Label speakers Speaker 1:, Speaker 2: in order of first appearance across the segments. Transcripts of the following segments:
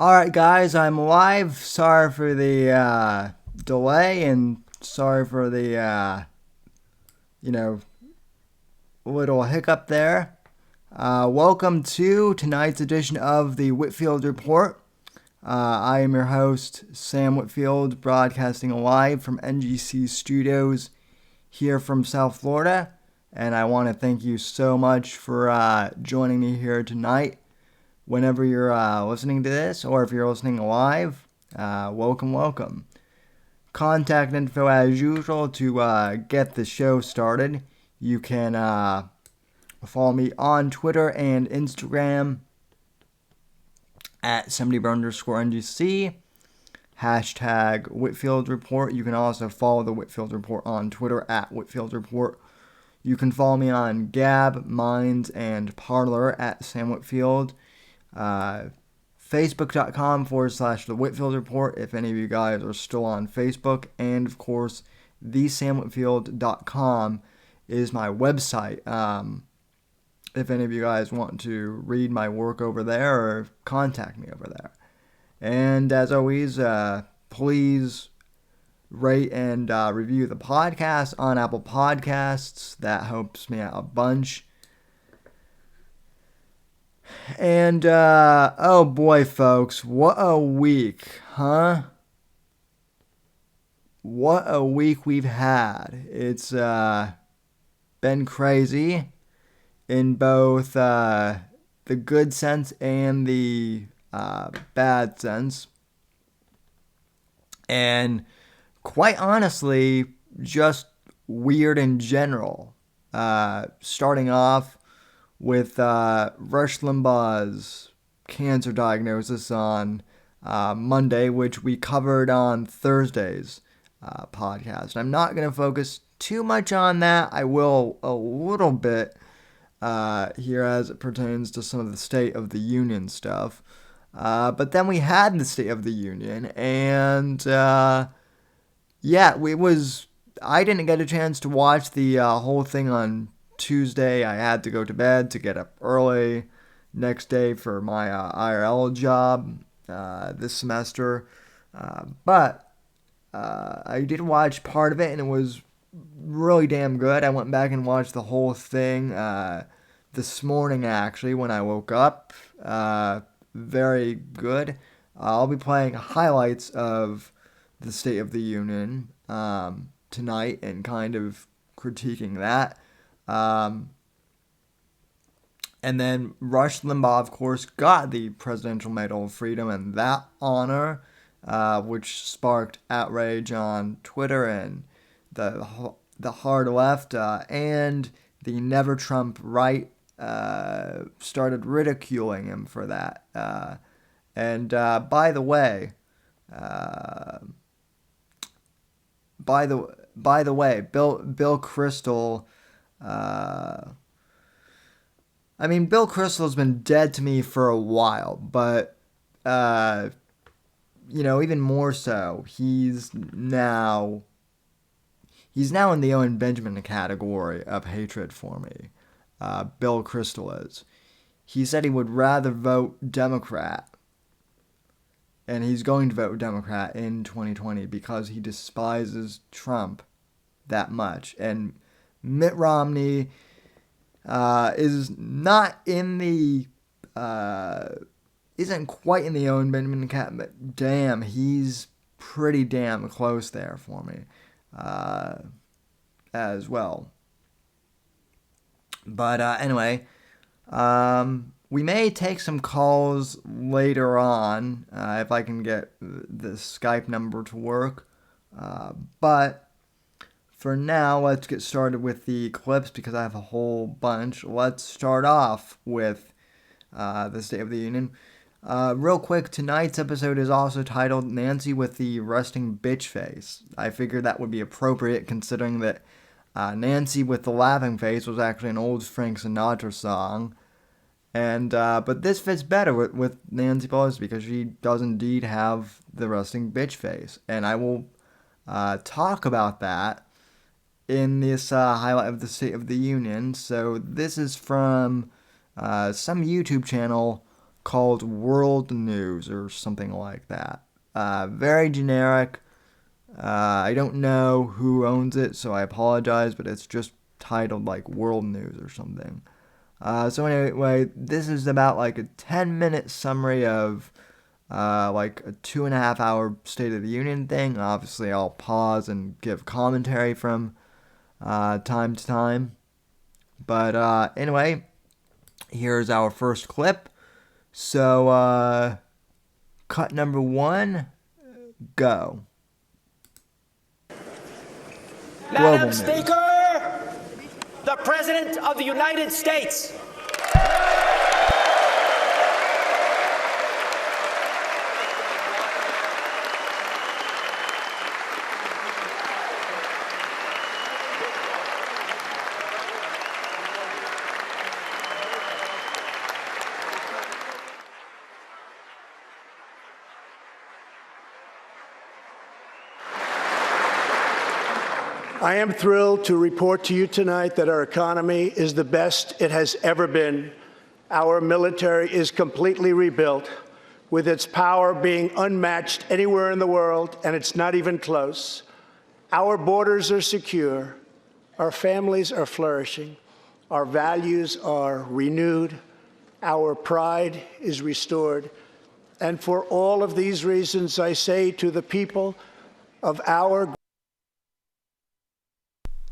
Speaker 1: Alright, guys, I'm live. Sorry for the delay and sorry for the, you know, little hiccup there. Welcome to tonight's edition of the Whitfield Report. I am your host, Sam Whitfield, broadcasting live from NGC Studios here from South Florida. And I want to thank you so much for joining me here tonight. Whenever you're listening to this, or if you're listening live, welcome. Contact info as usual to get the show started. You can follow me on Twitter and Instagram at 70_NGC, hashtag Whitfield Report. You can also follow the Whitfield Report on Twitter at Whitfield Report. You can follow me on Gab, Minds, and Parler at Sam Whitfield. Facebook.com/The Whitfield Report if any of you guys are still on Facebook. And of course, thesamwhitfield.com is my website. If any of you guys want to read my work over there or contact me over there. And as always, please rate and review the podcast on Apple Podcasts. That helps me out a bunch. And, oh boy, folks, what a week, huh? What a week we've had. It's, been crazy in both, the good sense and the, bad sense. And quite honestly, just weird in general. Starting off with Rush Limbaugh's cancer diagnosis on Monday, which we covered on Thursday's podcast. I'm not going to focus too much on that. I will a little bit here as it pertains to some of the State of the Union stuff. But then we had the State of the Union, and I didn't get a chance to watch the whole thing on Tuesday. I had to go to bed to get up early next day for my IRL job this semester. But I did watch part of it, and it was really damn good. I went back and watched the whole thing this morning, actually, when I woke up. Very good. I'll be playing highlights of the State of the Union tonight and kind of critiquing that. And then Rush Limbaugh, of course, got the Presidential Medal of Freedom, and that honor, which sparked outrage on Twitter and the hard left and the Never Trump right started ridiculing him for that. And by the way, Bill Kristol. Bill Kristol's been dead to me for a while, but, even more so, he's now in the Owen Benjamin category of hatred for me. Bill Kristol is. He said he would rather vote Democrat, and he's going to vote Democrat in 2020 because he despises Trump that much. And Mitt Romney is not in the isn't quite in the Owen Benjamin cat, but damn, he's pretty damn close there for me as well. But anyway, we may take some calls later on if I can get the Skype number to work. But for now, let's get started with the clips because I have a whole bunch. Let's start off with the State of the Union. Real quick, tonight's episode is also titled Nancy with the Resting Bitch Face. I figured that would be appropriate considering that Nancy with the Laughing Face was actually an old Frank Sinatra song. And but this fits better with Nancy Pelosi because she does indeed have the resting bitch face. And I will talk about that in this highlight of the State of the Union. So this is from some YouTube channel called World News or something like that. Very generic. I don't know who owns it, so I apologize, but it's just titled like World News or something. So anyway, this is about like a 10-minute summary of like a 2.5 hour State of the Union thing. Obviously, I'll pause and give commentary from time to time. But anyway, here's our first clip. So, cut number 1, go.
Speaker 2: Madam Speaker, the President of the United States.
Speaker 3: I am thrilled to report to you tonight that our economy is the best it has ever been. Our military is completely rebuilt, with its power being unmatched anywhere in the world, and it's not even close. Our borders are secure. Our families are flourishing. Our values are renewed. Our pride is restored. And for all of these reasons, I say to the people of our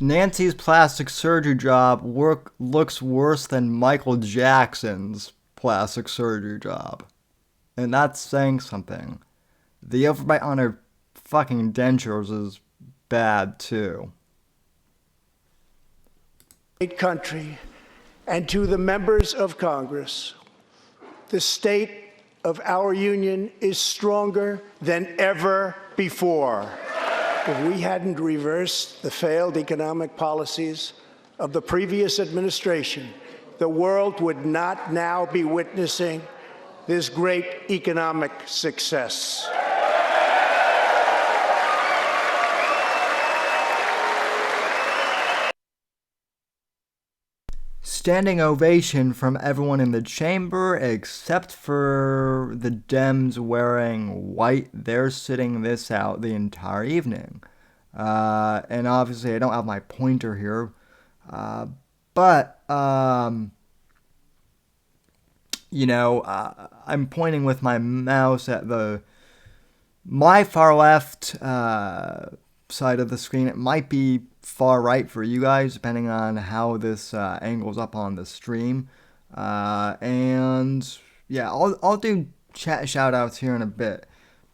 Speaker 1: Nancy's plastic surgery job looks worse than Michael Jackson's plastic surgery job. And that's saying something. The overbite on her fucking dentures is bad too.
Speaker 3: Great country, and to the members of Congress, the state of our union is stronger than ever before. If we hadn't reversed the failed economic policies of the previous administration, the world would not now be witnessing this great economic success.
Speaker 1: Standing ovation from everyone in the chamber except for the Dems wearing white. They're sitting this out the entire evening. And obviously I don't have my pointer here. But I'm pointing with my mouse at my far left side of the screen. It might be far right for you guys, depending on how this angles up on the stream. And yeah, I'll do chat shout outs here in a bit.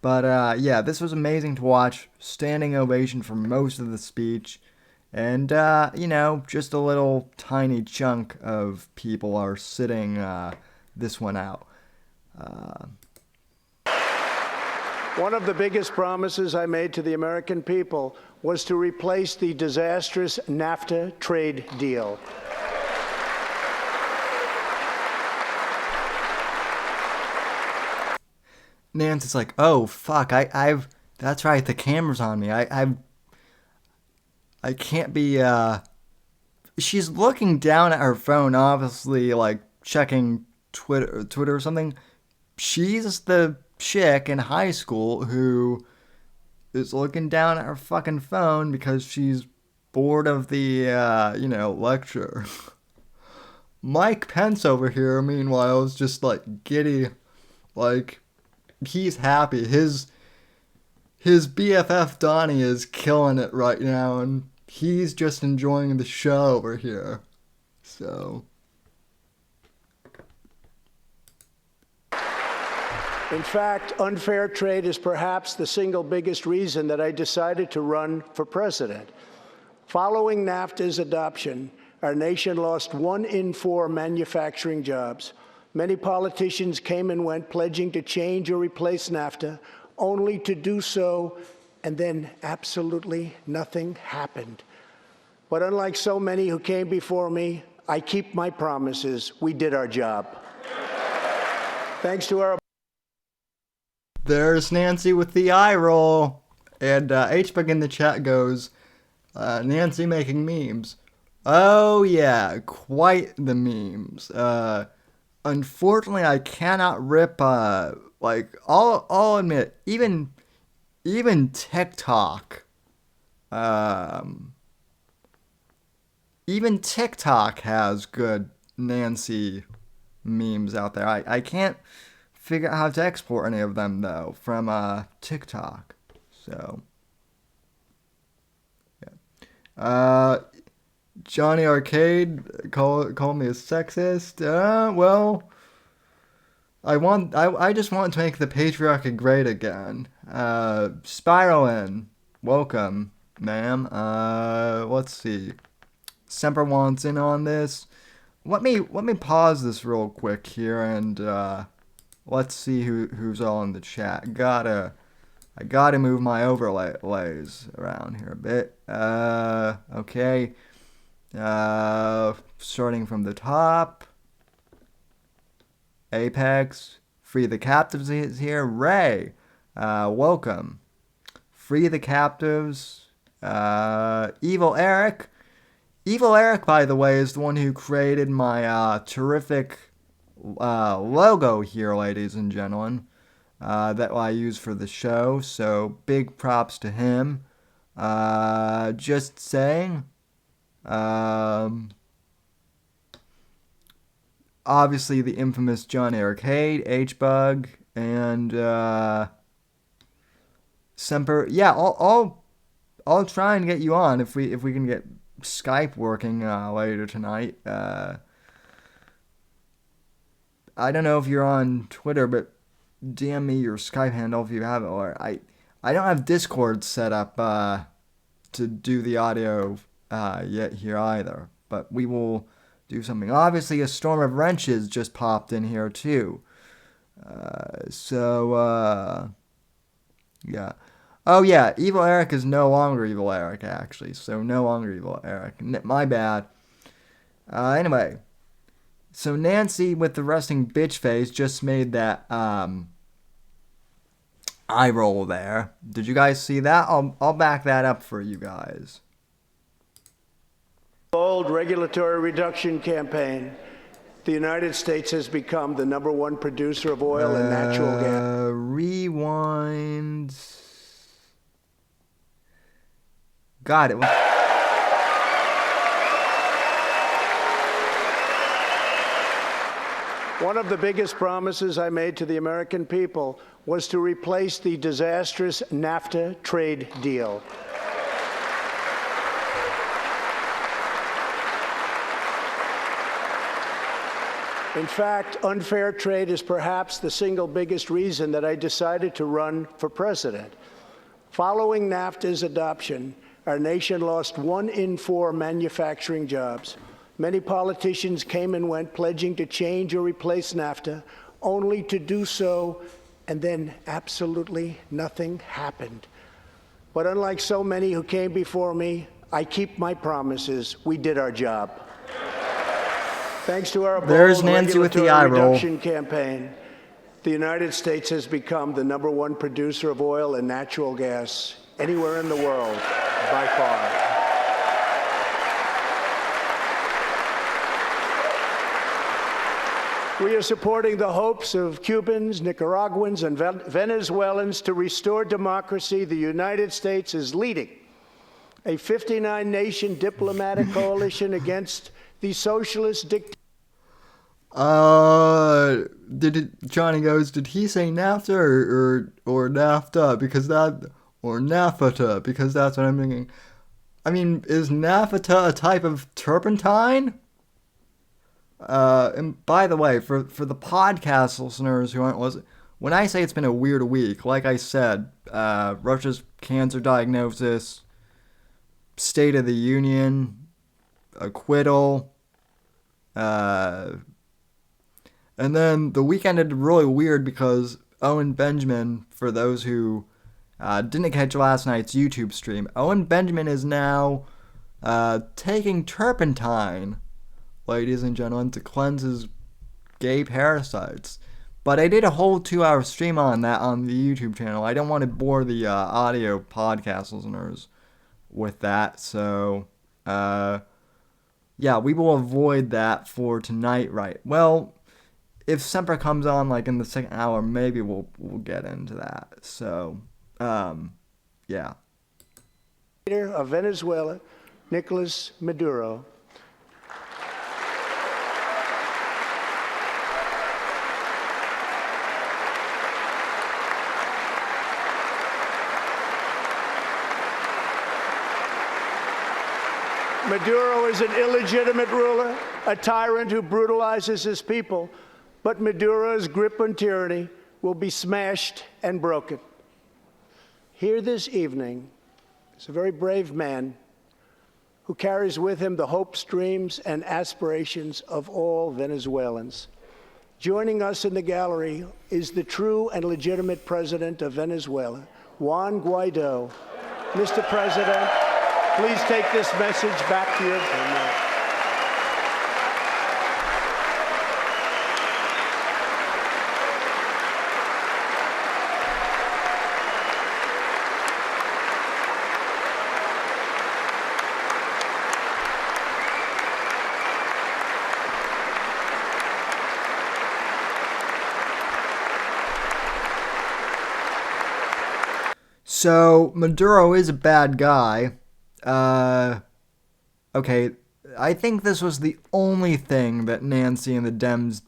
Speaker 1: But yeah, this was amazing to watch. Standing ovation for most of the speech. And, just a little tiny chunk of people are sitting this one out.
Speaker 3: One of the biggest promises I made to the American people was to replace the disastrous NAFTA trade deal.
Speaker 1: Nancy's like, oh fuck, that's right, the camera's on me. I can't be. She's looking down at her phone, obviously, like checking Twitter or something. She's the chick in high school who is looking down at her fucking phone because she's bored of the lecture. Mike Pence over here, meanwhile, is just like giddy, like he's happy. His BFF Donnie is killing it right now, and he's just enjoying the show over here. So.
Speaker 3: In fact, unfair trade is perhaps the single biggest reason that I decided to run for president. Following NAFTA's adoption, our nation lost 1 in 4 manufacturing jobs. Many politicians came and went, pledging to change or replace NAFTA, only to do so, and then absolutely nothing happened. But unlike so many who came before me, I keep my promises. We did our job. Thanks to our...
Speaker 1: There's Nancy with the eye roll. And HBug in the chat goes, Nancy making memes. Oh yeah, quite the memes. unfortunately, I cannot rip. I'll admit, even TikTok, um, even TikTok has good Nancy memes out there. I can't figure out how to export any of them though from TikTok. So yeah. Johnny Arcade call me a sexist. Well, I just want to make the patriarchy great again. Spiralin, welcome, ma'am. Let's see. Semper wants in on this. Let me pause this real quick here and let's see who's all in the chat. I gotta move my overlays around here a bit. Okay. Starting from the top. Apex. Free the Captives is here. Ray. Welcome. Free the Captives. Evil Eric. Evil Eric, by the way, is the one who created my terrific logo here, ladies and gentlemen, that I use for the show. So big props to him. Just saying. Obviously, the infamous Johnny Arcade, H-Bug, and Semper. Yeah, I'll try and get you on if we can get Skype working later tonight. I don't know if you're on Twitter, but DM me your Skype handle if you have it. Or I don't have Discord set up to do the audio yet here either. But we will do something. Obviously, a storm of wrenches just popped in here too. Yeah. Oh yeah, Evil Eric is no longer Evil Eric actually. So no longer Evil Eric. My bad. Anyway, so Nancy with the resting bitch face just made that eye roll there. Did you guys see that? I'll back that up for you guys.
Speaker 3: Bold regulatory reduction campaign. The United States has become the #1 producer of oil and natural gas.
Speaker 1: Rewind. Got it.
Speaker 3: One of the biggest promises I made to the American people was to replace the disastrous NAFTA trade deal. In fact, unfair trade is perhaps the single biggest reason that I decided to run for president. Following NAFTA's adoption, our nation lost 1 in 4 manufacturing jobs. Many politicians came and went pledging to change or replace NAFTA, only to do so, and then absolutely nothing happened. But unlike so many who came before me, I keep my promises. We did our job. Thanks to our
Speaker 1: There's
Speaker 3: bold
Speaker 1: Nancy with the
Speaker 3: regulatory
Speaker 1: eye roll.
Speaker 3: reduction campaign, the United States has become the #1 producer of oil and natural gas anywhere in the world, by far. We are supporting the hopes of Cubans, Nicaraguans, and Venezuelans to restore democracy. The United States is leading a 59-nation diplomatic coalition against the socialist dictator.
Speaker 1: Johnny goes, did he say NAFTA or NAFTA? Because that, or NAFTA, because that's what I'm thinking. I mean, is NAFTA a type of turpentine? And by the way, for the podcast listeners who aren't listening, when I say it's been a weird week, like I said, Russia's cancer diagnosis, State of the Union, acquittal, and then the weekend ended really weird because Owen Benjamin, for those who didn't catch last night's YouTube stream, Owen Benjamin is now taking turpentine, ladies and gentlemen, to cleanse his gay parasites. But I did a whole 2-hour stream on that on the YouTube channel. I don't want to bore the audio podcast listeners with that, so yeah, we will avoid that for tonight, right? Well, if Semper comes on like in the second hour, maybe we'll get into that. So, yeah.
Speaker 3: Leader of Venezuela, Nicolas Maduro. Maduro is an illegitimate ruler, a tyrant who brutalizes his people, but Maduro's grip on tyranny will be smashed and broken. Here this evening is a very brave man who carries with him the hopes, dreams, and aspirations of all Venezuelans. Joining us in the gallery is the true and legitimate president of Venezuela, Juan Guaido. Mr. President, please take this message back to your family.
Speaker 1: So Maduro is a bad guy. Okay, I think this was the only thing that Nancy and the Dems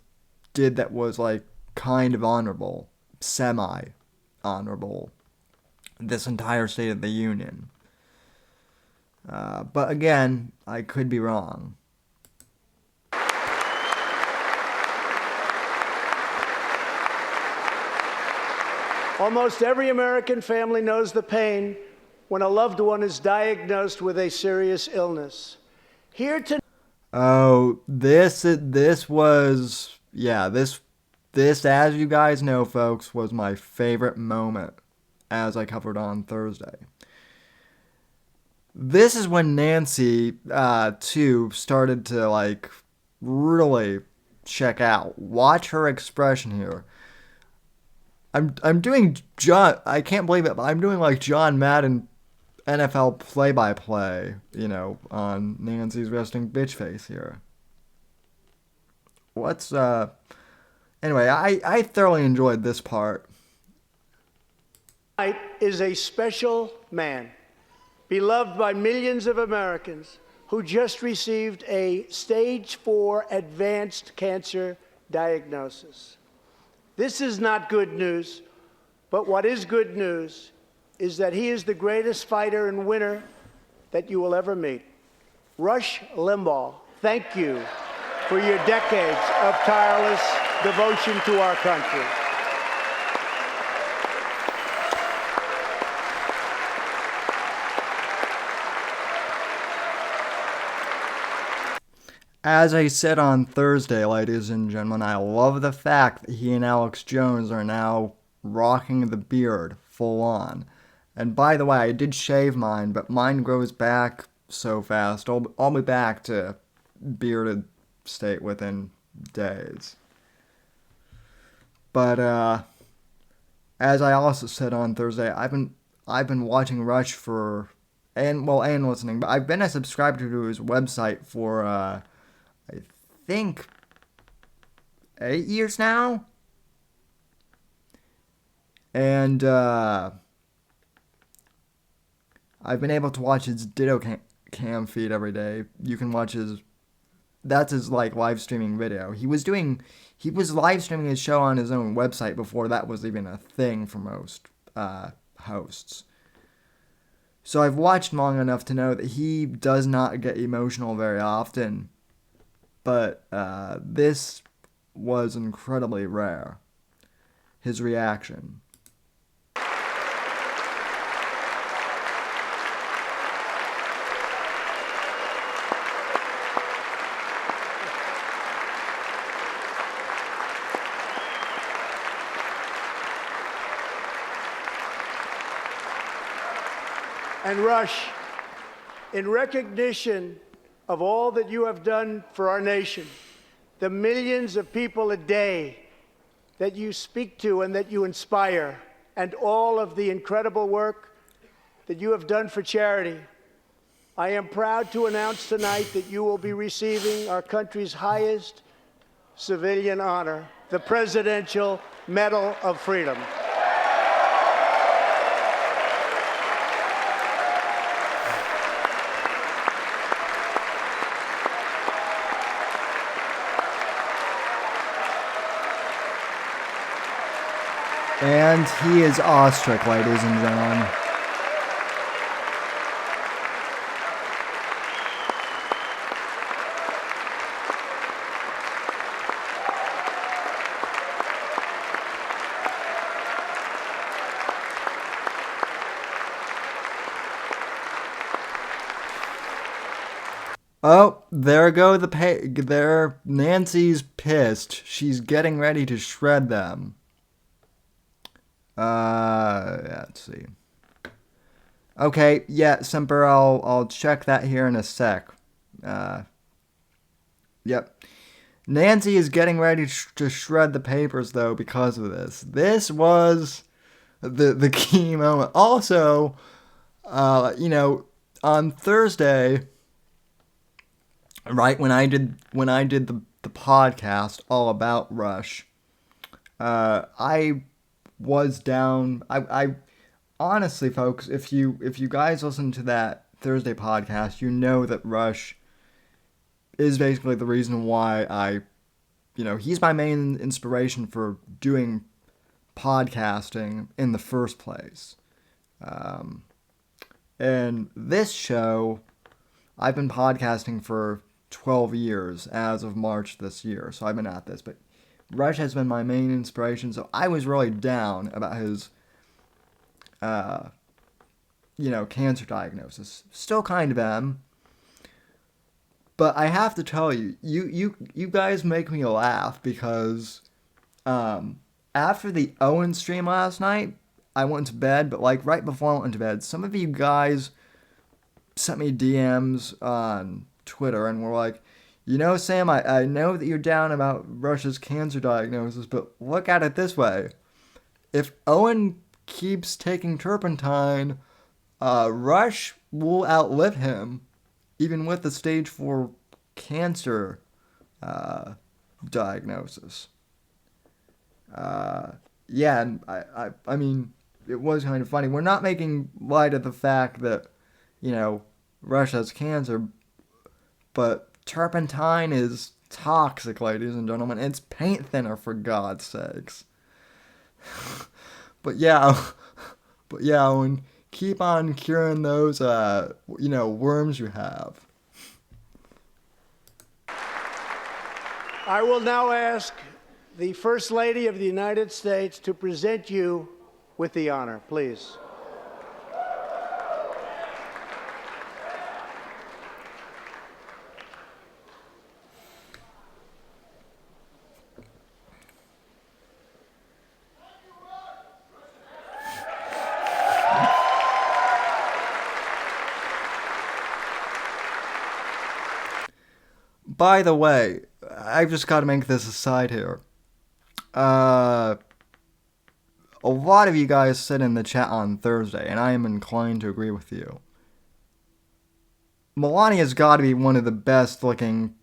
Speaker 1: did that was like kind of honorable, semi-honorable, this entire State of the Union. But again, I could be wrong.
Speaker 3: Almost every American family knows the pain when a loved one is diagnosed with a serious illness. Here to
Speaker 1: Oh, this was, yeah, this, as you guys know, folks, was my favorite moment as I covered on Thursday. This is when Nancy, too, started to, like, really check out. Watch her expression here. I'm doing John, I can't believe it, but I'm doing like John Madden NFL play-by-play, you know, on Nancy's resting bitch face here. Anyway, I thoroughly enjoyed this part.
Speaker 3: tonight is a special man, beloved by millions of Americans who just received a stage 4 advanced cancer diagnosis. This is not good news, but what is good news is that he is the greatest fighter and winner that you will ever meet. Rush Limbaugh, thank you for your decades of tireless devotion to our country.
Speaker 1: As I said on Thursday, ladies and gentlemen, I love the fact that he and Alex Jones are now rocking the beard full on. And by the way, I did shave mine, but mine grows back so fast. I'll be back to bearded state within days. But as I also said on Thursday, I've been watching Rush for and listening, but I've been a subscriber to his website for I think 8 years now. And I've been able to watch his Ditto cam feed every day. You can watch that's his like live streaming video. He was live streaming his show on his own website before that was even a thing for most hosts. So I've watched long enough to know that he does not get emotional very often. But this was incredibly rare. His reaction.
Speaker 3: And Rush, in recognition of all that you have done for our nation, the millions of people a day that you speak to and that you inspire, and all of the incredible work that you have done for charity, I am proud to announce tonight that you will be receiving our country's highest civilian honor, the Presidential Medal of Freedom.
Speaker 1: And he is awestruck, ladies and gentlemen. Oh, there go there. Nancy's pissed. She's getting ready to shred them. Let's see. Okay, yeah, Semper, I'll check that here in a sec. Yep. Nancy is getting ready to shred the papers, though, because of this. This was the key moment. Also, on Thursday, right when I did the podcast all about Rush, I was down. I honestly, folks, if you guys listen to that Thursday podcast, you know that Rush is basically the reason why he's my main inspiration for doing podcasting in the first place. And this show, I've been podcasting for 12 years as of March this year, so I've been at this, but Rush has been my main inspiration, so I was really down about his, cancer diagnosis. Still kind of am. But I have to tell you, you guys make me laugh because, after the Owen stream last night, I went to bed, but right before I went to bed, some of you guys sent me DMs on Twitter and were like, Sam, I know that you're down about Rush's cancer diagnosis, but look at it this way. If Owen keeps taking turpentine, Rush will outlive him, even with the stage 4 cancer diagnosis. Yeah, and I mean, it was kind of funny. We're not making light of the fact that, Rush has cancer, but turpentine is toxic, ladies and gentlemen. It's paint thinner, for God's sakes. but yeah, and keep on curing those, worms you have.
Speaker 3: I will now ask the First Lady of the United States to present you with the honor, please.
Speaker 1: By the way, I've just got to make this aside here. A lot of you guys said in the chat on Thursday, and I am inclined to agree with you. Melania's got to be one of the best looking,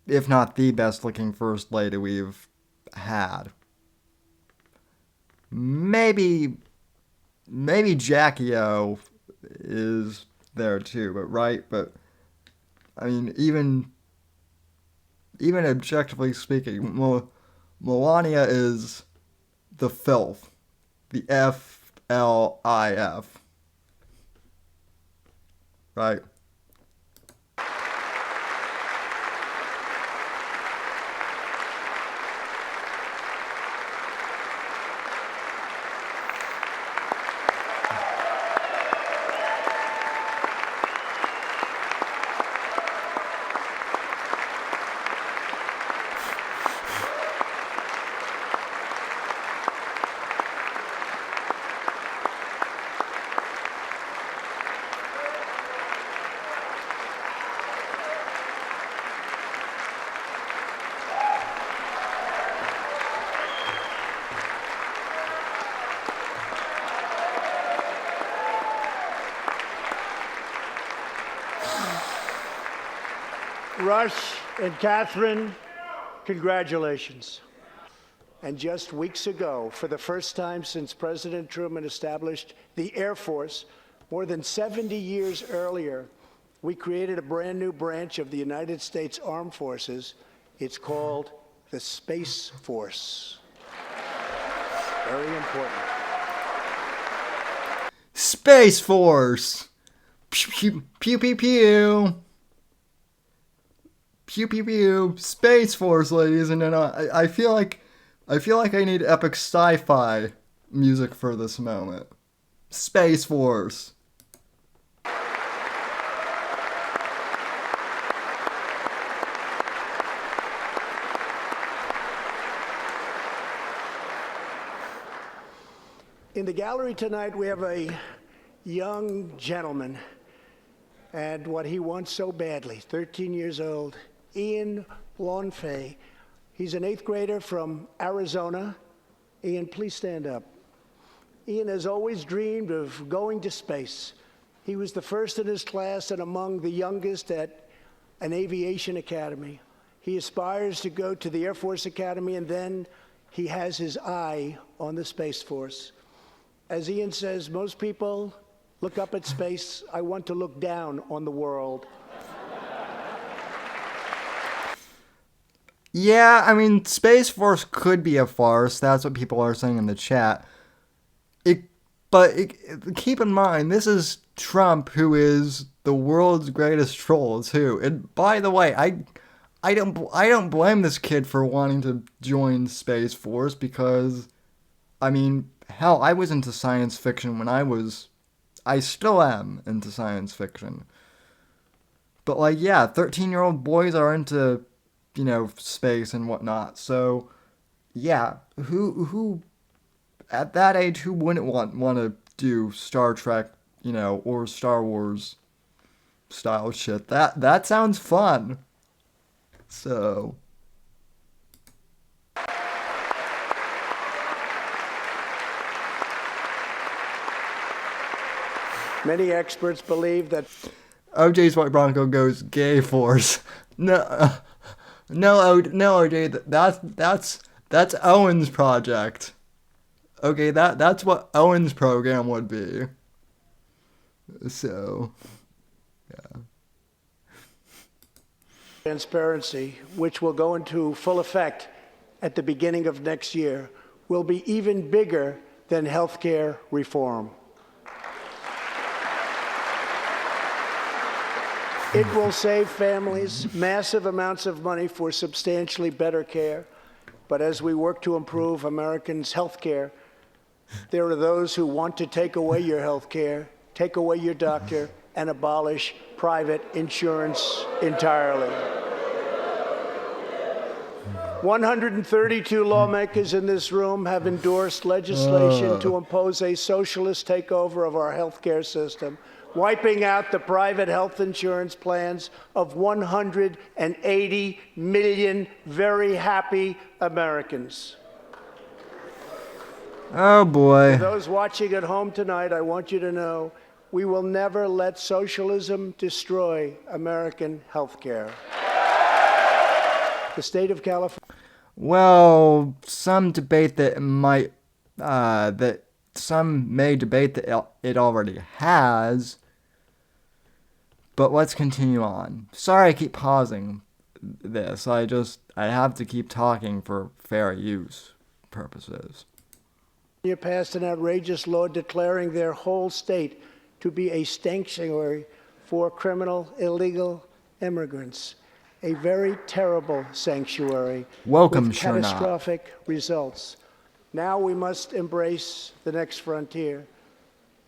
Speaker 1: if not the best looking first lady we've had. Maybe Jackie O is there too, but I mean, even objectively speaking, Melania is the filth. The FLIF. Right?
Speaker 3: Rush and Catherine, Congratulations. And just weeks ago, for the first time since President Truman established the Air Force, more than 70 years earlier, we created a brand new branch of the United States Armed Forces. It's called the Space Force. Very important.
Speaker 1: Space Force! Pew, pew, pew, pew. Pew, pew, pew. Space Force, ladies and gentlemen. I feel like I need epic sci-fi music for this moment. Space Force.
Speaker 3: In the gallery tonight, we have a young gentleman and what he wants so badly, 13 years old, Ian Longfay. He's an 8th grader from Arizona. Ian, please stand up. Ian has always dreamed of going to space. He was the first in his class and among the youngest at an aviation academy. He aspires to go to the Air Force Academy, and then he has his eye on the Space Force. As Ian says, most people look up at space. I want to look down on the world.
Speaker 1: Yeah, I mean, Space Force could be a farce. That's what people are saying in the chat. But keep in mind, this is Trump, who is the world's greatest troll, too. And by the way, I don't blame this kid for wanting to join Space Force because, I mean, hell, I was into science fiction when I still am into science fiction. But, like, yeah, 13-year-old boys are into, space and whatnot. So, yeah, who at that age, who wouldn't want to do Star Trek, or Star Wars style shit? That sounds fun. So...
Speaker 3: Many experts believe that
Speaker 1: OJ's White Bronco goes gay force. No, OJ. That's Owen's project. Okay, that's what Owen's program would be. So, yeah.
Speaker 3: Transparency, which will go into full effect at the beginning of next year, will be even bigger than healthcare reform. It will save families massive amounts of money for substantially better care. But as we work to improve Americans' health care, there are those who want to take away your health care, take away your doctor, and abolish private insurance entirely. 132 lawmakers in this room have endorsed legislation to impose a socialist takeover of our health care system, wiping out the private health insurance plans of 180 million very happy Americans.
Speaker 1: Oh boy.
Speaker 3: For those watching at home tonight, I want you to know we will never let socialism destroy American health care. The state of California.
Speaker 1: Well, some debate that it might, that some may debate that it already has. But let's continue on. Sorry I keep pausing this. I have to keep talking for fair use purposes.
Speaker 3: Passed an outrageous law declaring their whole state to be a sanctuary for criminal, illegal immigrants. A very terrible sanctuary.
Speaker 1: Welcome,
Speaker 3: with
Speaker 1: sure not.
Speaker 3: Catastrophic results. Now we must embrace the next frontier.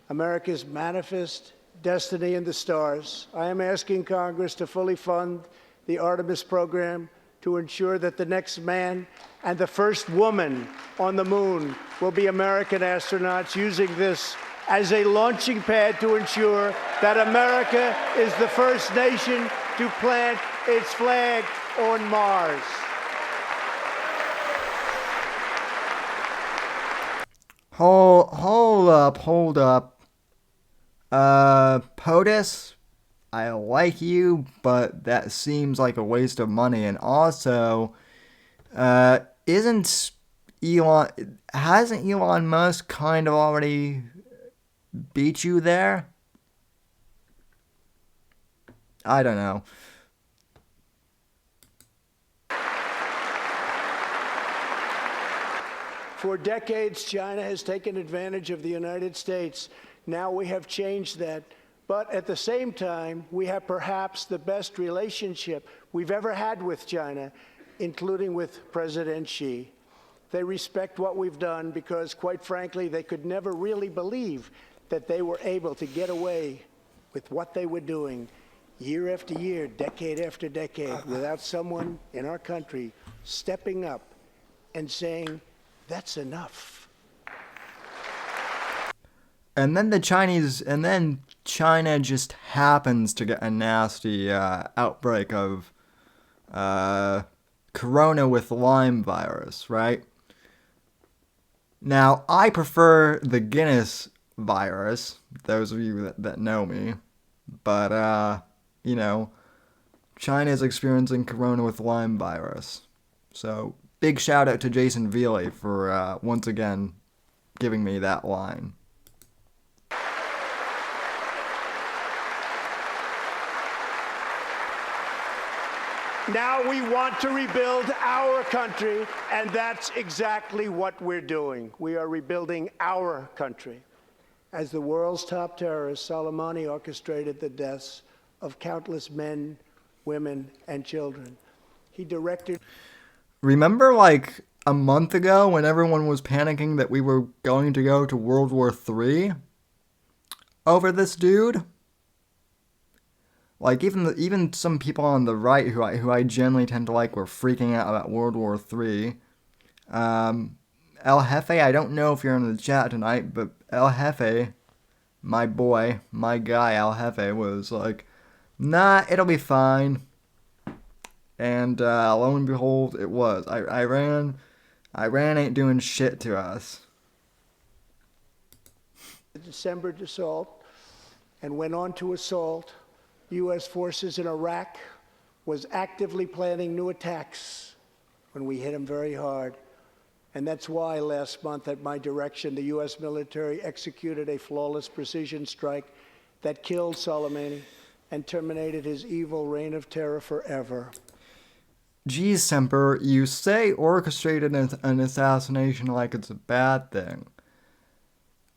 Speaker 3: America's manifest destiny in the stars. I am asking Congress to fully fund the Artemis program to ensure that the next man and the first woman on the moon will be American astronauts, using this as a launching pad to ensure that America is the first nation to plant its flag on Mars.
Speaker 1: Hold up. POTUS, I like you, but that seems like a waste of money. And also, Isn't hasn't Elon Musk kind of already beat you there? I don't know.
Speaker 3: For decades, China has taken advantage of the United States. Now we have changed that. But at the same time, we have perhaps the best relationship we've ever had with China, including with President Xi. They respect what we've done because, quite frankly, they could never really believe that they were able to get away with what they were doing year after year, decade after decade, without someone in our country stepping up and saying, that's enough.
Speaker 1: And then China just happens to get a nasty outbreak of corona with Lyme virus, right? Now, I prefer the Guinness virus, those of you that know me, but, China is experiencing corona with Lyme virus. So, big shout out to Jason Vealey for once again giving me that line.
Speaker 3: Now we want to rebuild our country, and that's exactly what we're doing. We are rebuilding our country. As the world's top terrorist, Soleimani orchestrated the deaths of countless men, women, and children. He directed...
Speaker 1: Remember, like, a month ago when everyone was panicking that we were going to go to World War III over this dude? Like, even some people on the right who I generally tend to like were freaking out about World War III. El Jefe, I don't know if you're in the chat tonight, but El Jefe, my boy, my guy El Jefe, was like, nah, it'll be fine. And lo and behold, it was. Iran ain't doing shit to us.
Speaker 3: The December assault and went on to assault U.S. forces in Iraq, was actively planning new attacks when we hit them very hard. And that's why last month, at my direction, the U.S. military executed a flawless precision strike that killed Soleimani and terminated his evil reign of terror forever.
Speaker 1: Geez, Semper, you say orchestrated an assassination like it's a bad thing.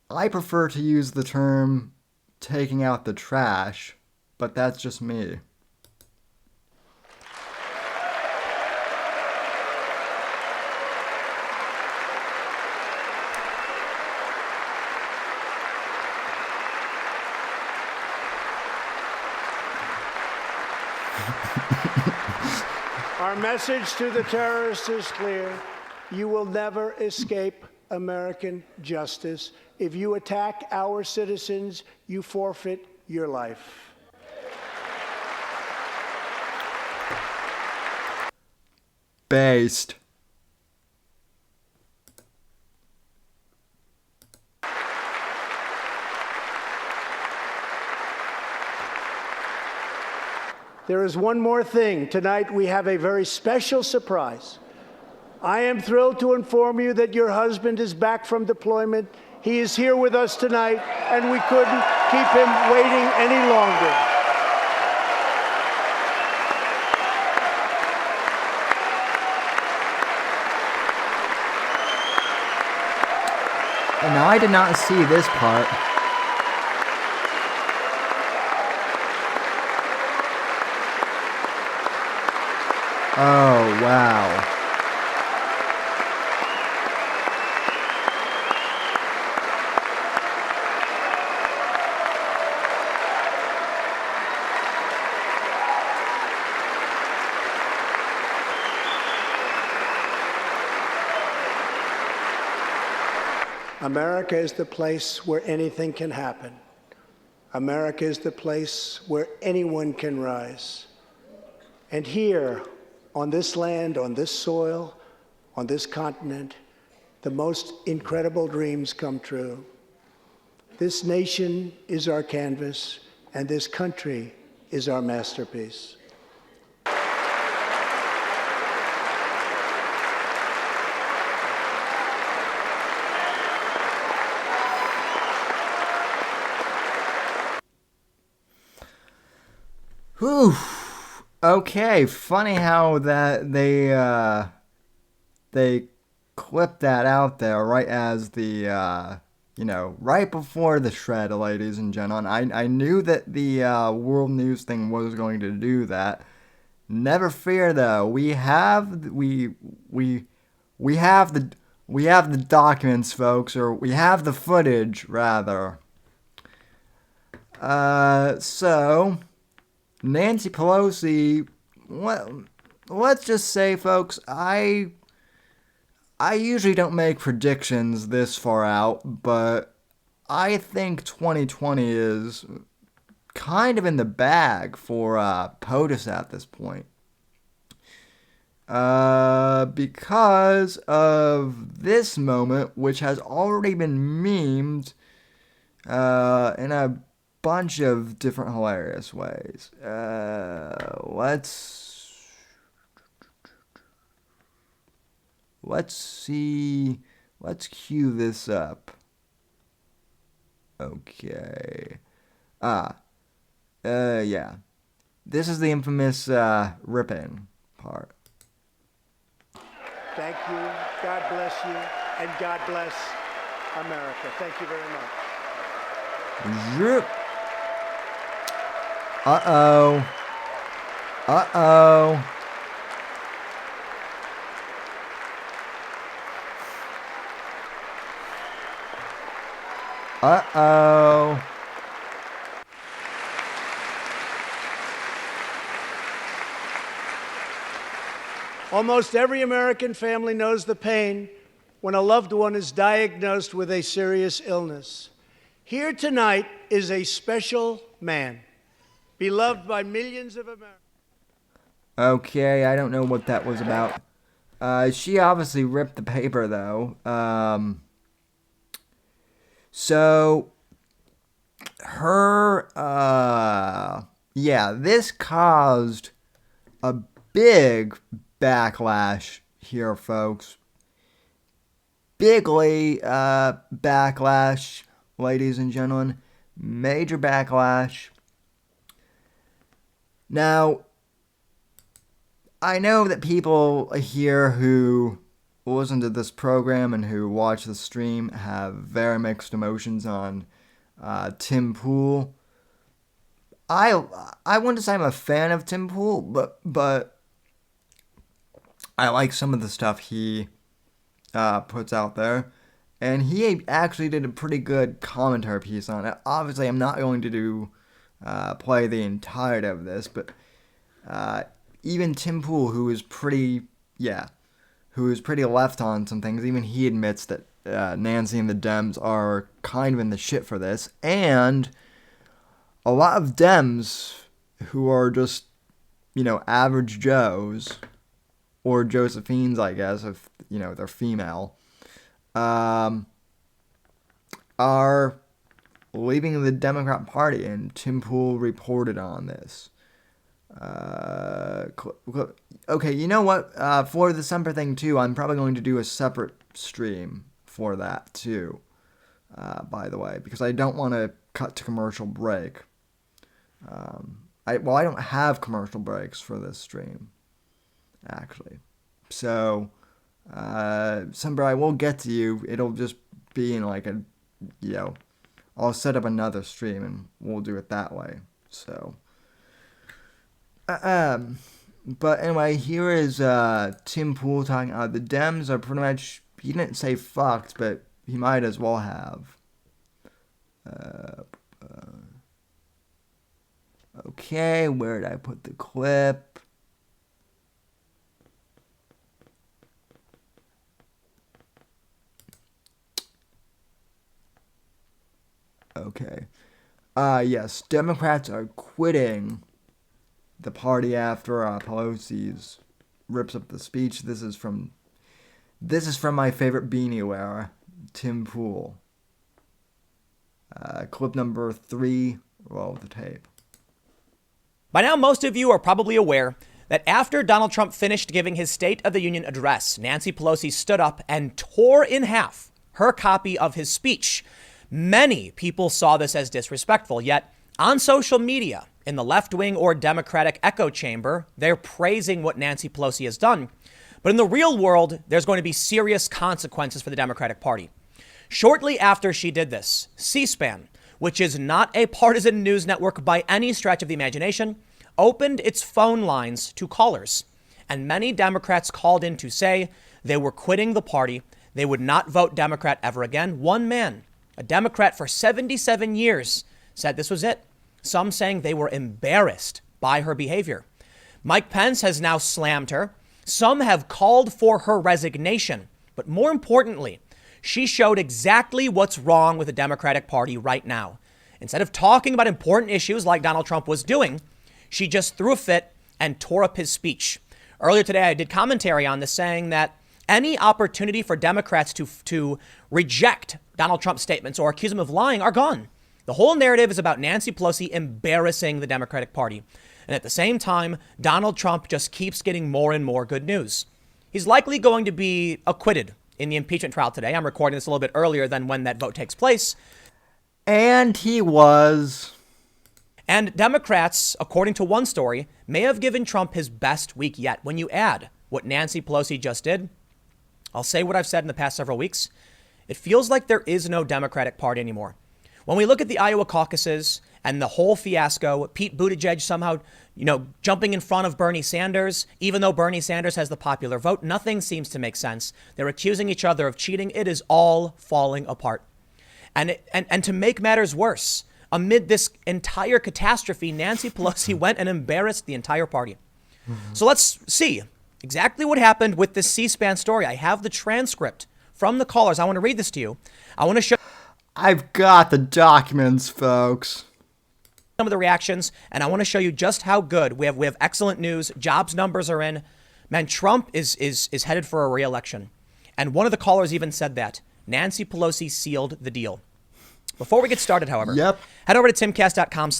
Speaker 1: I prefer to use the term taking out the trash, but that's just me.
Speaker 3: Our message to the terrorists is clear. You will never escape American justice. If you attack our citizens, you forfeit your life.
Speaker 1: Based.
Speaker 3: There is one more thing. Tonight we have a very special surprise. I am thrilled to inform you that your husband is back from deployment. He is here with us tonight, and we couldn't keep him waiting any longer.
Speaker 1: And now I did not see this part. Oh, wow.
Speaker 3: America is the place where anything can happen. America is the place where anyone can rise. And here, on this land, on this soil, on this continent, the most incredible dreams come true. This nation is our canvas, and this country is our masterpiece.
Speaker 1: Whew. Okay, funny how that they clipped that out there right as the right before the shred, ladies and gentlemen. I knew that the world news thing was going to do that. Never fear though. We have the documents, folks, or we have the footage rather. So Nancy Pelosi, well, let's just say, folks, I usually don't make predictions this far out, but I think 2020 is kind of in the bag for POTUS at this point. Because of this moment, which has already been memed in a bunch of different hilarious ways. Let's see. Let's cue this up. Okay. Yeah. This is the infamous ripping part.
Speaker 3: Thank you. God bless you. And God bless America. Thank you very much.
Speaker 1: Zip. Uh-oh. Uh-oh. Uh-oh.
Speaker 3: Almost every American family knows the pain when a loved one is diagnosed with a serious illness. Here tonight is a special man, beloved by millions of Americans.
Speaker 1: Okay, I don't know what that was about. She obviously ripped the paper, though. So, this caused a big backlash here, folks. Bigly backlash, ladies and gentlemen. Major backlash. Now, I know that people here who listen to this program and who watch the stream have very mixed emotions on Tim Pool. I wouldn't say I'm a fan of Tim Pool, but I like some of the stuff he puts out there. And he actually did a pretty good commentary piece on it. Obviously, I'm not going to do play the entirety of this, but even Tim Pool, who is pretty left on some things, even he admits that Nancy and the Dems are kind of in the shit for this. And a lot of Dems who are just, average Joes, or Josephines, I guess, if, they're female, are leaving the Democrat Party, and Tim Pool reported on this. Okay, you know what? For the December thing, too, I'm probably going to do a separate stream for that, too, by the way, because I don't want to cut to commercial break. I don't have commercial breaks for this stream, actually. So, December, I will get to you. It'll just be in like a, I'll set up another stream and we'll do it that way. So, but anyway, here is Tim Pool talking. The Dems are pretty much, he didn't say fucked, but he might as well have. Okay, where did I put the clip? Okay. Yes, Democrats are quitting the party after Pelosi's rips up the speech. This is from my favorite beanie wearer, Tim Pool. Clip number 3, roll the tape.
Speaker 4: By now, most of you are probably aware that after Donald Trump finished giving his State of the Union address, Nancy Pelosi stood up and tore in half her copy of his speech. Many people saw this as disrespectful, yet on social media, in the left wing or Democratic echo chamber, they're praising what Nancy Pelosi has done. But in the real world, there's going to be serious consequences for the Democratic Party. Shortly after she did this, C-SPAN, which is not a partisan news network by any stretch of the imagination, opened its phone lines to callers. And many Democrats called in to say they were quitting the party. They would not vote Democrat ever again. One man, a Democrat for 77 years, said this was it. Some saying they were embarrassed by her behavior. Mike Pence has now slammed her. Some have called for her resignation. But more importantly, she showed exactly what's wrong with the Democratic Party right now. Instead of talking about important issues like Donald Trump was doing, she just threw a fit and tore up his speech. Earlier today, I did commentary on this, saying that any opportunity for Democrats to reject Donald Trump's statements or accuse him of lying are gone. The whole narrative is about Nancy Pelosi embarrassing the Democratic Party. And at the same time, Donald Trump just keeps getting more and more good news. He's likely going to be acquitted in the impeachment trial today. I'm recording this a little bit earlier than when that vote takes place.
Speaker 1: And he was.
Speaker 4: And Democrats, according to one story, may have given Trump his best week yet. When you add what Nancy Pelosi just did, I'll say what I've said in the past several weeks. It feels like there is no Democratic Party anymore. When we look at the Iowa caucuses and the whole fiasco, Pete Buttigieg somehow, jumping in front of Bernie Sanders, even though Bernie Sanders has the popular vote, nothing seems to make sense. They're accusing each other of cheating. It is all falling apart. And to make matters worse, amid this entire catastrophe, Nancy Pelosi went and embarrassed the entire party. So let's see exactly what happened with this C-SPAN story. I have the transcript from the callers. I want to read this to you. I want to show.
Speaker 1: I've got the documents, folks.
Speaker 4: Some of the reactions, and I want to show you just how good we have excellent news. Jobs numbers are in. Man, Trump is headed for a re-election. And one of the callers even said that Nancy Pelosi sealed the deal. Before we get started, however, head over to timcast.com.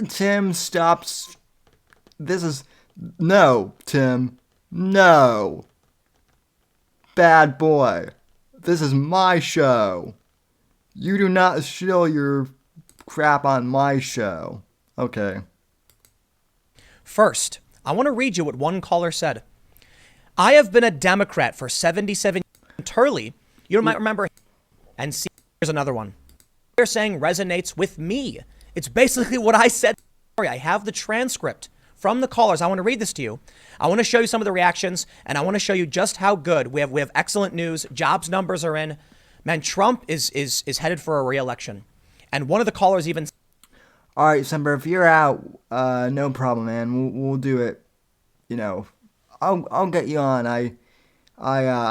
Speaker 1: Tim, stops. No, Tim. No. Bad boy. This is my show. You do not shill your crap on my show. Okay.
Speaker 4: First, I want to read you what one caller said. I have been a Democrat for 77 years. Turley, you might remember. And see, here's another one. They're saying resonates with me. It's basically what I said. I have the transcript from the callers. I want to read this to you. I want to show you some of the reactions, and I want to show you just how good we have excellent news. Jobs numbers are in. Man, Trump is headed for a re-election. And one of the callers even.
Speaker 1: All right, Semper, if you're out, no problem, man. We'll do it. I'll get you on. I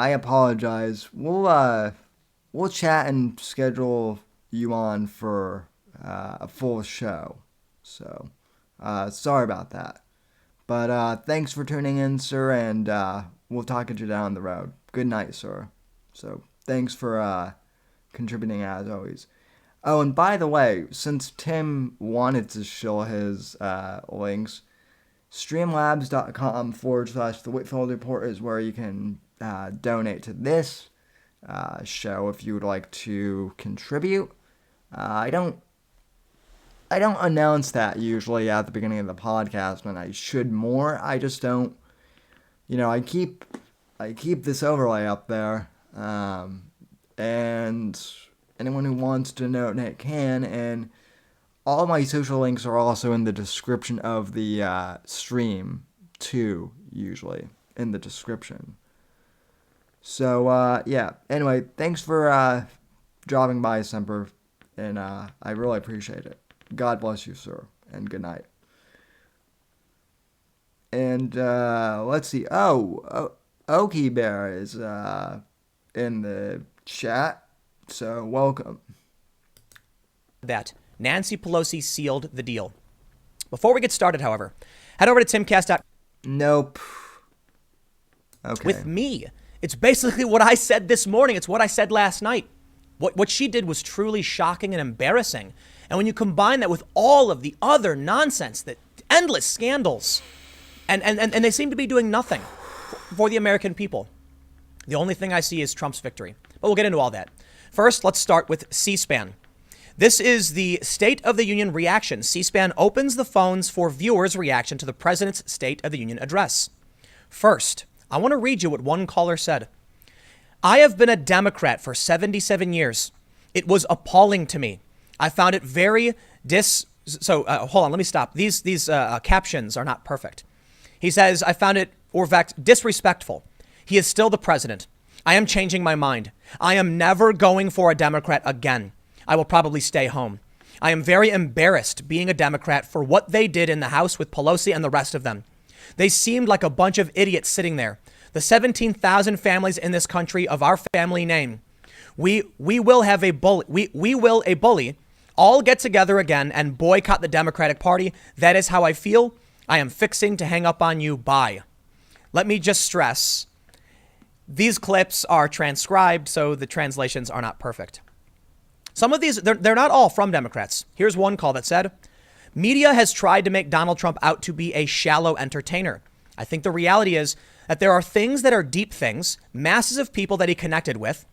Speaker 1: apologize. We'll chat and schedule you on for a full show. So, sorry about that. But thanks for tuning in, sir, and we'll talk at you down the road. Good night, sir. So, thanks for contributing as always. Oh, and by the way, since Tim wanted to show his links, streamlabs.com/The Whitfield Report is where you can donate to this show if you would like to contribute. I don't announce that usually at the beginning of the podcast, and I should more. I just don't. I keep this overlay up there, and anyone who wants to donate can, and all my social links are also in the description of the stream, too, usually, in the description. So, yeah, anyway, thanks for dropping by, Semper, and I really appreciate it. God bless you, sir, and good night. And, let's see, Okie Bear is in the chat. So, welcome.
Speaker 4: That Nancy Pelosi sealed the deal. Before we get started, however, head over to timcast.com.
Speaker 1: Nope. Okay.
Speaker 4: With me. It's basically what I said this morning. It's what I said last night. What she did was truly shocking and embarrassing. And when you combine that with all of the other nonsense, the endless scandals, and they seem to be doing nothing for the American people. The only thing I see is Trump's victory. But we'll get into all that. First, let's start with C-SPAN. This is the State of the Union reaction. C-SPAN opens the phones for viewers' reaction to the president's State of the Union address. First, I want to read you what one caller said. I have been a Democrat for 77 years. It was appalling to me. I found it very hold on, let me stop. These captions are not perfect. He says, I found it, or in fact, disrespectful. He is still the president. I am changing my mind. I am never going for a Democrat again. I will probably stay home. I am very embarrassed being a Democrat for what they did in the House with Pelosi and the rest of them. They seemed like a bunch of idiots sitting there. The 17,000 families in this country of our family name. We will have a bully. We will a bully all get together again and boycott the Democratic Party. That is how I feel. I am fixing to hang up on you. Bye. Let me just stress, these clips are transcribed, so the translations are not perfect. Some of these, they're not all from Democrats. Here's one call that said, media has tried to make Donald Trump out to be a shallow entertainer. I think the reality is that there are things that are deep things, masses of people that he connected with.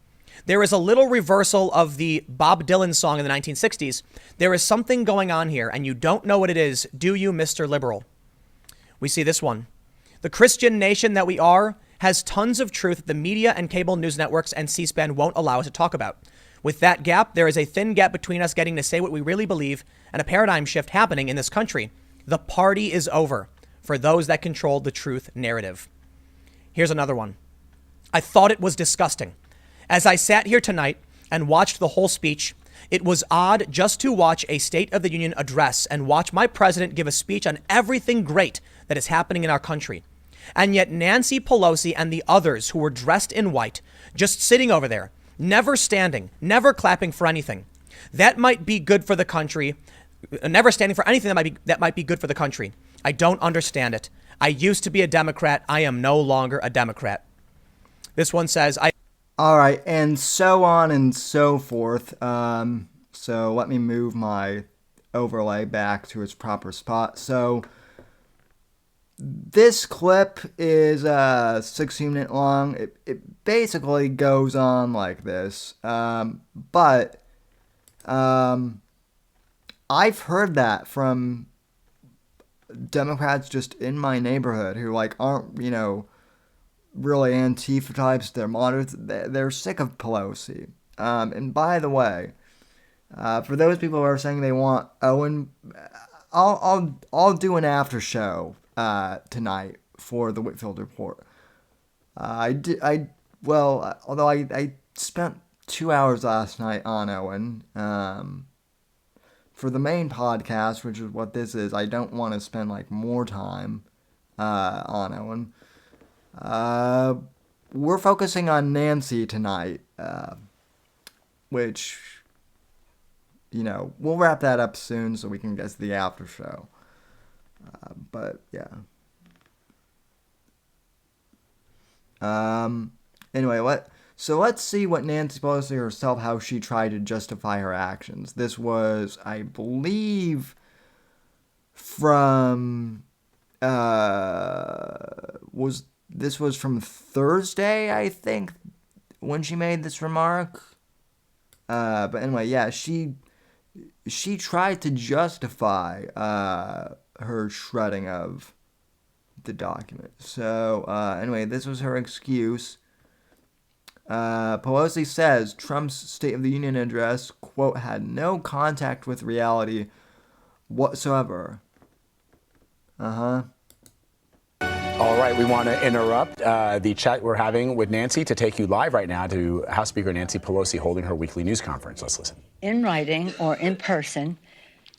Speaker 4: There is a little reversal of the Bob Dylan song in the 1960s. There is something going on here, and you don't know what it is, do you, Mr. Liberal? We see this one. The Christian nation that we are has tons of truth that the media and cable news networks and C-SPAN won't allow us to talk about. With that gap, there is a thin gap between us getting to say what we really believe and a paradigm shift happening in this country. The party is over for those that control the truth narrative. Here's another one. I thought it was disgusting. As I sat here tonight and watched the whole speech, it was odd just to watch a State of the Union address and watch my president give a speech on everything great that is happening in our country. And yet Nancy Pelosi and the others who were dressed in white, just sitting over there, never standing, never clapping for anything. That might be good for the country. Never standing for anything that might be good for the country. I don't understand it. I used to be a Democrat. I am no longer a Democrat. This one says,
Speaker 1: All right, and so on and so forth. So let me move my overlay back to its proper spot. So this clip is 6 minutes long. It basically goes on like this. But I've heard that from Democrats just in my neighborhood who aren't, really Antifa types. They're moderates. They're sick of Pelosi. And by the way, for those people who are saying they want Owen, I'll do an after show tonight for the Whitfield Report. Although I spent 2 hours last night on Owen. For the main podcast, which is what this is, I don't want to spend more time on Owen. We're focusing on Nancy tonight, which, we'll wrap that up soon so we can get to the after show. But yeah. Anyway, let's see what Nancy Pelosi herself, how she tried to justify her actions. This was, I believe, from this was from Thursday, I think, when she made this remark. But anyway, yeah, she tried to justify her shredding of the document. So anyway, this was her excuse. Pelosi says Trump's State of the Union address, quote, had no contact with reality whatsoever.
Speaker 5: All right, we want to interrupt the chat we're having with Nancy to take you live right now to House Speaker Nancy Pelosi holding her weekly news conference. Let's listen.
Speaker 6: In writing or in person,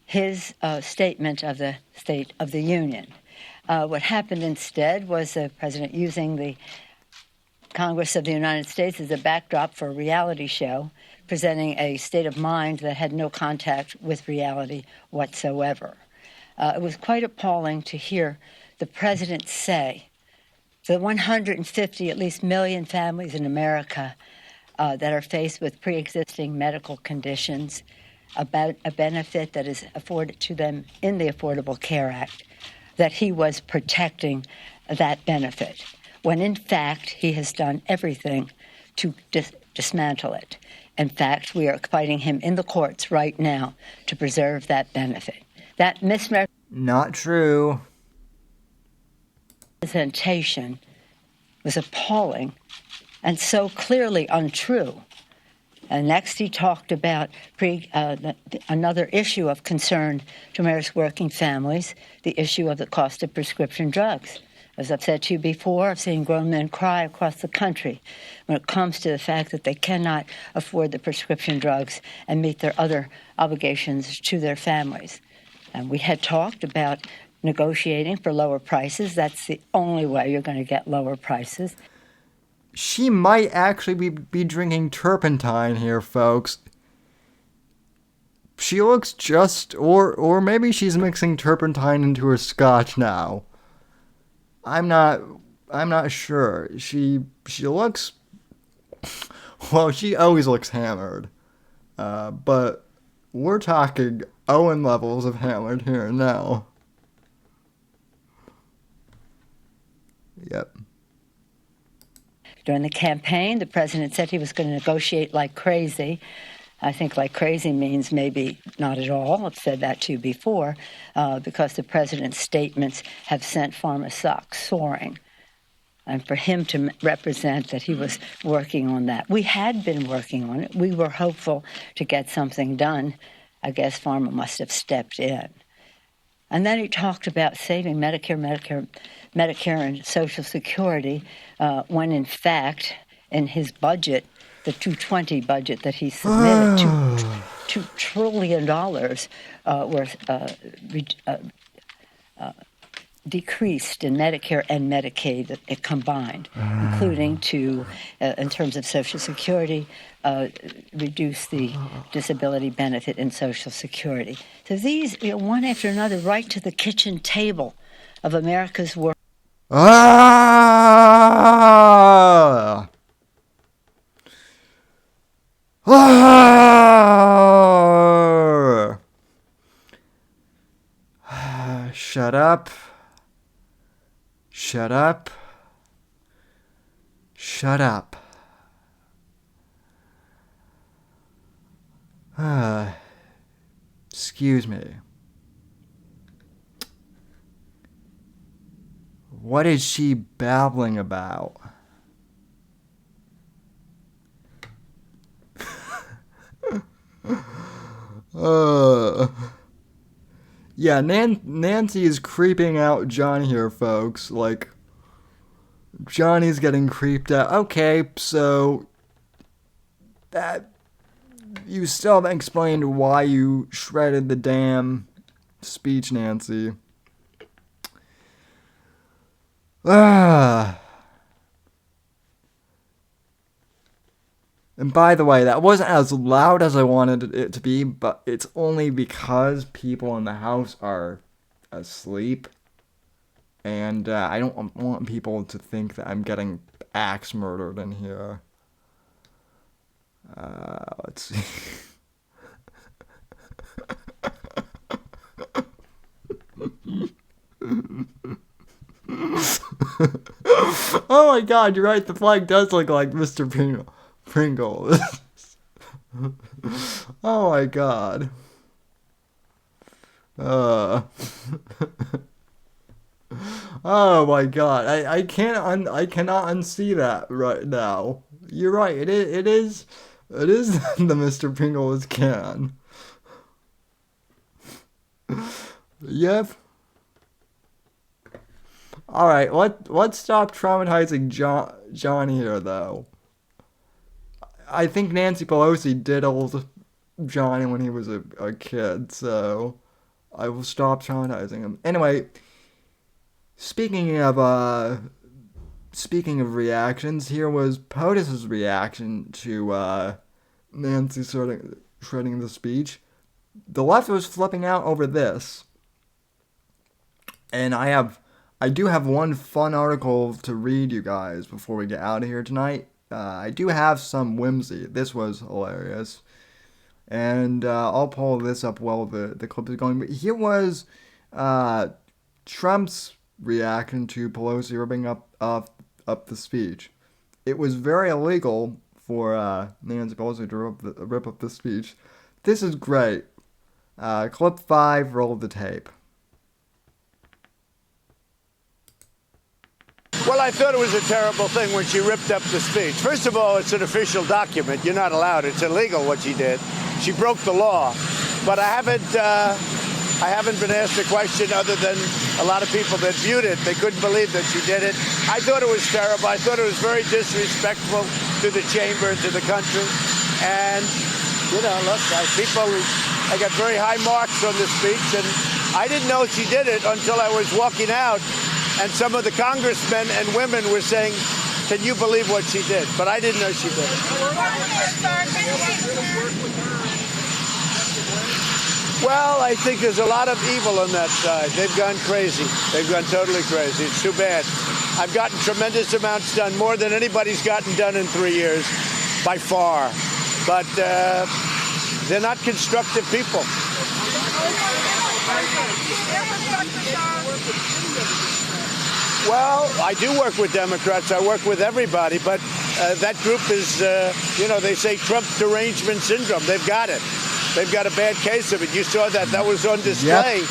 Speaker 6: his statement of the State of the Union. What happened instead was the president using the Congress of the United States as a backdrop for a reality show, presenting a state of mind that had no contact with reality whatsoever. It was quite appalling to hear the president say the 150 at least million families in America that are faced with pre-existing medical conditions, about a benefit that is afforded to them in the Affordable Care Act, that he was protecting that benefit, when in fact he has done everything to dismantle it. In fact, we are fighting him in the courts right now to preserve that benefit. That
Speaker 1: Not true.
Speaker 6: misrepresentation was appalling and so clearly untrue. And next, he talked about another issue of concern to America's working families, the issue of the cost of prescription drugs. As I've said to you before, I've seen grown men cry across the country when it comes to the fact that they cannot afford the prescription drugs and meet their other obligations to their families. And we had talked about negotiating for lower prices. That's the only way you're going to get lower prices.
Speaker 1: She might actually be drinking turpentine here, folks. She looks just, or maybe she's mixing turpentine into her scotch now. I'm not sure. She looks, well, she always looks hammered. But we're talking Owen levels of hammered here now. Yep.
Speaker 6: During the campaign, the president said he was going to negotiate like crazy. I think like crazy means maybe not at all. I've said that to you before, because the president's statements have sent pharma stocks soaring. And for him to represent that he was working on that. We had been working on it. We were hopeful to get something done. I guess pharma must have stepped in. And then he talked about saving Medicare, and Social Security, when in fact, in his budget, the 2020 budget that he submitted, $2 trillion worth decreased in Medicare and Medicaid combined, including to, in terms of Social Security, reduce the disability benefit in Social Security. So these, one after another, right to the kitchen table of America's work.
Speaker 1: Ah! Ah! Shut up. Shut up. Shut up. Excuse me. What is she babbling about? Yeah, Nancy is creeping out John here, folks. Like, Johnny's getting creeped out. Okay, so that you still haven't explained why you shredded the damn speech, Nancy. And by the way, that wasn't as loud as I wanted it to be, but it's only because people in the house are asleep. And I don't want people to think that I'm getting axe murdered in here. Let's see. Oh my god, you're right, the flag does look like Mr. Pringles. Oh my god. Oh my god, I cannot unsee that right now. You're right, it is the Mr. Pringles can. Yep. Alright, let's stop traumatizing John here, though. I think Nancy Pelosi diddled Johnny when he was a kid, so I will stop traumatizing him. Anyway, speaking of reactions, here was POTUS's reaction to Nancy shredding the speech. The left was flipping out over this. And I do have one fun article to read you guys before we get out of here tonight. I do have some whimsy. This was hilarious. And I'll pull this up while the clip is going. But here was Trump's reaction to Pelosi ripping up the speech. It was very illegal for Nancy Pelosi to rip up the speech. This is great. Clip 5, roll the tape.
Speaker 3: Well, I thought it was a terrible thing when she ripped up the speech. First of all, it's an official document. You're not allowed. It's illegal what she did. She broke the law. But I haven't been asked a question other than a lot of people that viewed it. They couldn't believe that she did it. I thought it was terrible. I thought it was very disrespectful to the chamber and to the country. And, you know, look, I got very high marks on this speech, and I didn't know she did it until I was walking out, and some of the congressmen and women were saying, can you believe what she did? But I didn't know she did it. Well, I think there's a lot of evil on that side. They've gone crazy. They've gone totally crazy. It's too bad. I've gotten tremendous amounts done, more than anybody's gotten done in 3 years, by far. But they're not constructive people. Well, I do work with Democrats. I work with everybody. But that group is, you know, they say Trump derangement syndrome. They've got it. They've got a bad case of it. You saw that. That was on display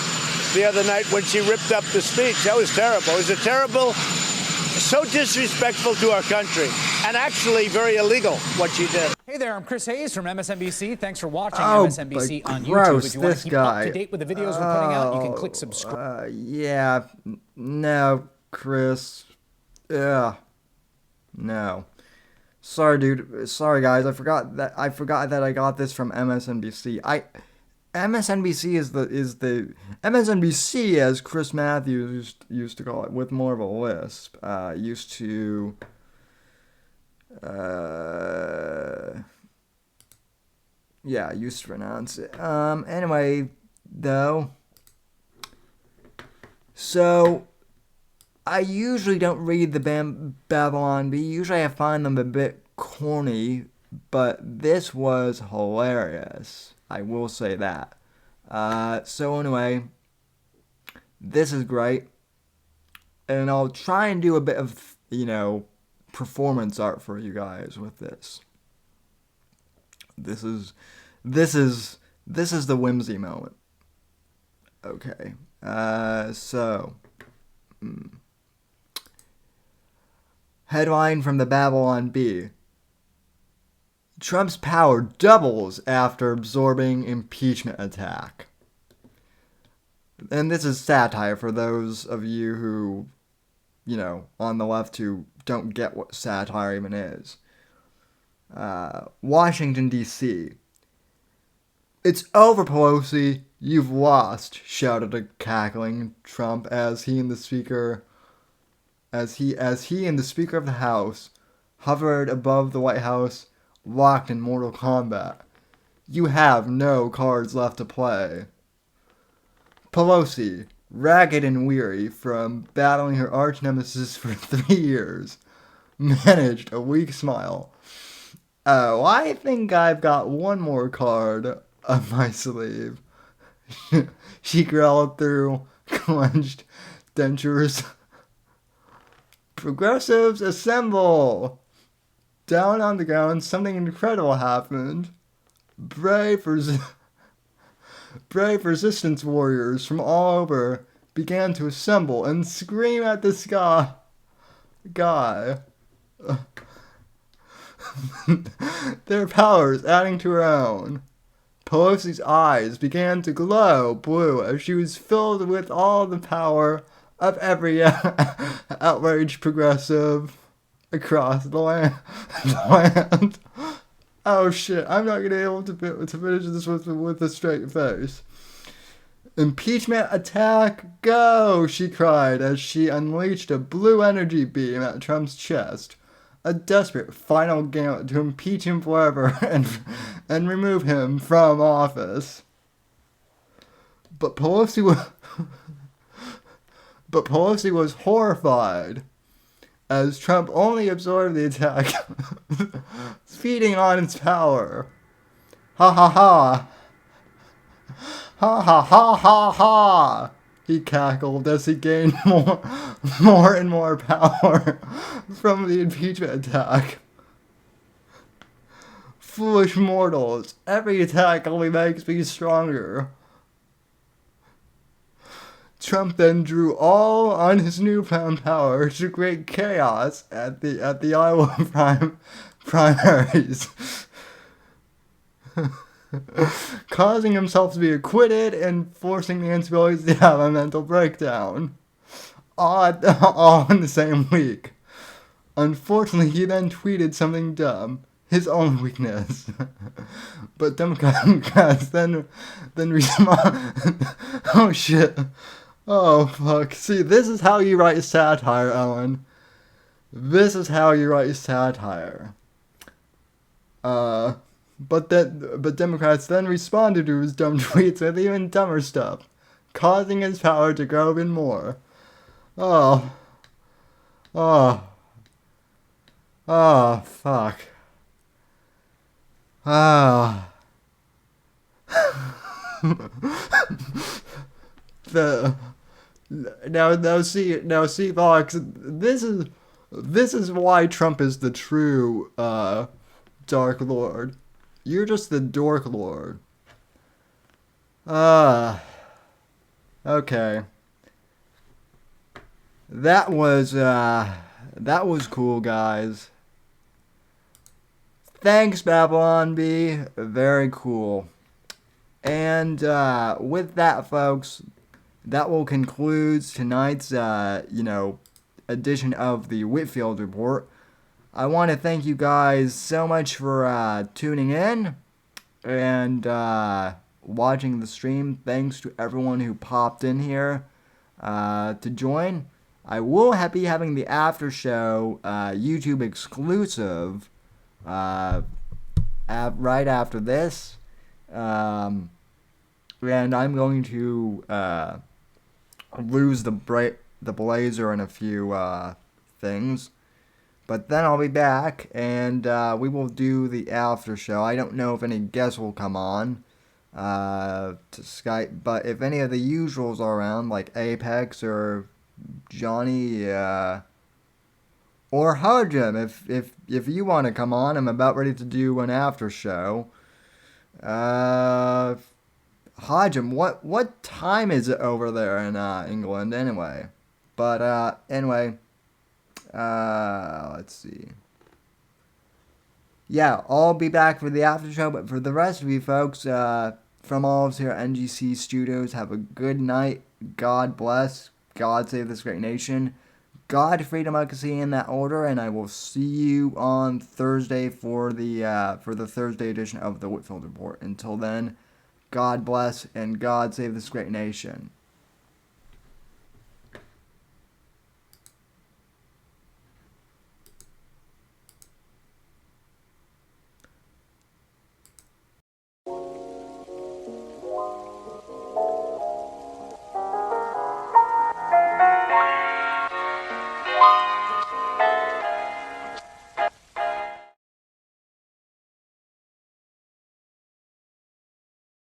Speaker 3: the other night when she ripped up the speech. That was terrible. It was a terrible, so disrespectful to our country, and actually very illegal what she did.
Speaker 7: Hey there, I'm Chris Hayes from MSNBC. Thanks for watching MSNBC on
Speaker 1: gross,
Speaker 7: YouTube. If you want to keep
Speaker 1: guy.
Speaker 7: up to date with the videos we're putting out, you can click subscribe.
Speaker 1: Yeah, no, Chris. Yeah, no. Sorry, dude. Sorry, guys. I forgot that I got this from MSNBC. MSNBC is the MSNBC, as Chris Matthews used to call it, with more of a lisp. Used to pronounce it. Anyway, though. So I usually don't read the Babylon Bee. Usually I find them a bit corny, but this was hilarious. I will say that. So anyway, this is great. And I'll try and do a bit of, performance art for you guys with this. This is the whimsy moment. Okay. Headline from the Babylon Bee. Trump's power doubles after absorbing impeachment attack. And this is satire for those of you who, on the left who don't get what satire even is. Washington, D.C. It's over, Pelosi. You've lost, shouted a cackling Trump as he and the Speaker of the House hovered above the White House, locked in mortal combat. You have no cards left to play. Pelosi, ragged and weary from battling her arch nemesis for 3 years, managed a weak smile. Oh, I think I've got one more card up my sleeve. She growled through clenched dentures. Progressives, assemble! Down on the ground, something incredible happened. Brave resistance warriors from all over began to assemble and scream at the guy. Their powers adding to her own. Pelosi's eyes began to glow blue as she was filled with all the power of every outraged progressive across the land. Oh shit, I'm not gonna be able to finish this with a straight face. Impeachment attack, go! She cried as she unleashed a blue energy beam at Trump's chest. A desperate final gauntlet to impeach him forever and remove him from office. But Pelosi was horrified as Trump only absorbed the attack, feeding on its power. Ha ha ha! Ha ha ha ha ha! He cackled as he gained more and more power from the impeachment attack. foolish mortals. Every attack only makes me stronger. Trump then drew all on his newfound power to create chaos at the Iowa primaries, causing himself to be acquitted and forcing Nancy Pelosi to have a mental breakdown, all in the same week. Unfortunately, he then tweeted something dumb, his own weakness. But Democrats then respond. Oh shit. Oh fuck. See, this is how you write satire, Ellen. This is how you write satire. But Democrats then responded to his dumb tweets with even dumber stuff, causing his power to grow even more. Oh. Oh, fuck. Ah. Now see, Fox. This is why Trump is the true Dark Lord. You're just the Dork Lord. Okay. That was cool, guys. Thanks, Babylon B. Very cool. And with that, folks, that will conclude tonight's edition of the Whitfield Report. I want to thank you guys so much for tuning in and watching the stream. Thanks to everyone who popped in here to join. I will be having the after show YouTube exclusive right after this, and I'm going to lose the blazer and a few things, but then I'll be back and we will do the after show. I don't know if any guests will come on to Skype, but if any of the usuals are around, like Apex or Johnny or Hajim, if you want to come on, I'm about ready to do an after show. Hajim, what time is it over there in England anyway? But anyway, let's see. Yeah, I'll be back for the after show, but for the rest of you folks, from all of us here at NGC Studios, have a good night. God bless. God save this great nation. God, freedom, democracy in that order, and I will see you on Thursday for the Thursday edition of the Whitfield Report. Until then, God bless and God save this great nation.